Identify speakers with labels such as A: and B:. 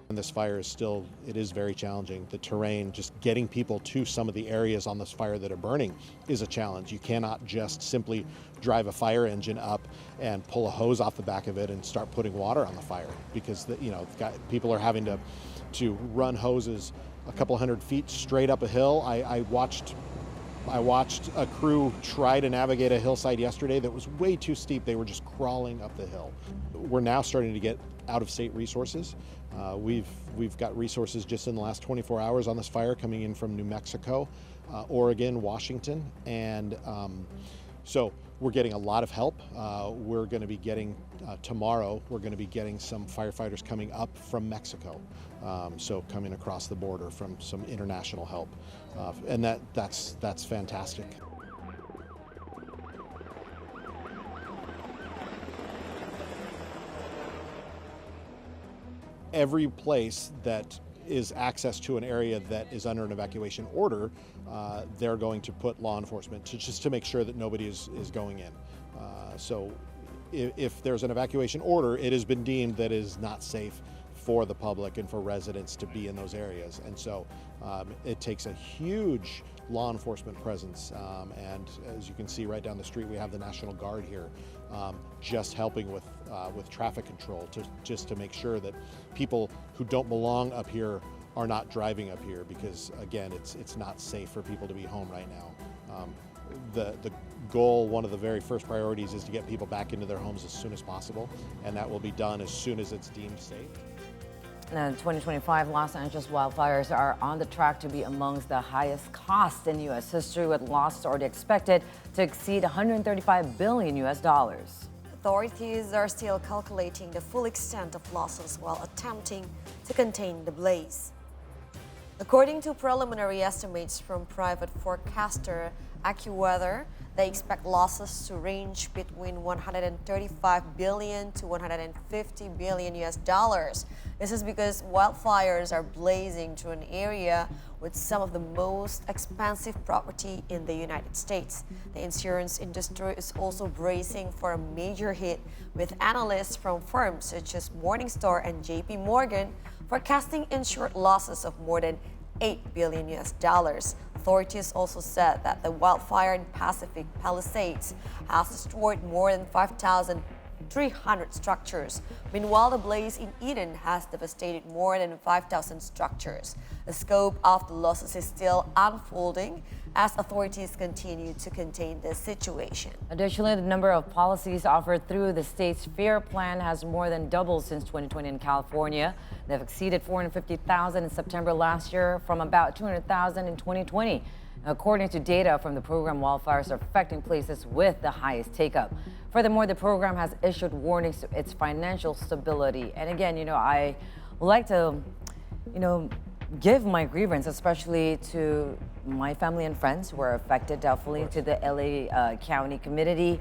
A: And this fire is still, it is very challenging. The terrain, just getting people to some of the areas on this fire that are burning is a challenge. You cannot just simply drive a fire engine up and pull a hose off the back of it and start putting water on the fire, because people are having to run hoses a couple hundred feet straight up a hill. I watched a crew try to navigate a hillside yesterday that was way too steep. They were just crawling up the hill. We're now starting to get out-of-state resources. We've got resources just in the last 24 hours on this fire coming in from New Mexico, Oregon, Washington, and so we're getting a lot of help. We're going to be getting, tomorrow, we're going to be getting some firefighters coming up from Mexico. So coming across the border from some international help. And that's fantastic. Every place that is access to an area that is under an evacuation order, they're going to put law enforcement just to make sure that nobody is going in. So if there's an evacuation order, it has been deemed that it is not safe for the public and for residents to be in those areas. And so it takes a huge law enforcement presence. And as you can see right down the street, we have the National Guard here just helping with traffic control just to make sure that people who don't belong up here are not driving up here, because again, it's not safe for people to be home right now. The goal, one of the very first priorities, is to get people back into their homes as soon as possible, and that will be done as soon as it's deemed safe.
B: Now, 2025 Los Angeles wildfires are on the track to be amongst the highest costs in U.S. history, with losses already expected to exceed $135 billion US.
C: Authorities are still calculating the full extent of losses while attempting to contain the blaze. According to preliminary estimates from private forecaster AccuWeather, they expect losses to range between $135 billion to $150 billion US. This is because wildfires are blazing through an area with some of the most expensive property in the United States. The insurance industry is also bracing for a major hit, with analysts from firms such as Morningstar and JP Morgan forecasting insured losses of more than $8 billion US. Authorities also said that the wildfire in Pacific Palisades has destroyed more than 5,300 structures. Meanwhile, the blaze in Eden has devastated more than 5,000 structures. The scope of the losses is still unfolding as authorities continue to contain the situation.
B: Additionally, the number of policies offered through the state's FAIR plan has more than doubled since 2020 in California. They've exceeded 450,000 in September last year from about 200,000 in 2020. According to data from the program, wildfires are affecting places with the highest take-up. Furthermore, the program has issued warnings to its financial stability. And again, I would like to, give my grievance, especially to my family and friends who are affected, definitely to the LA County community.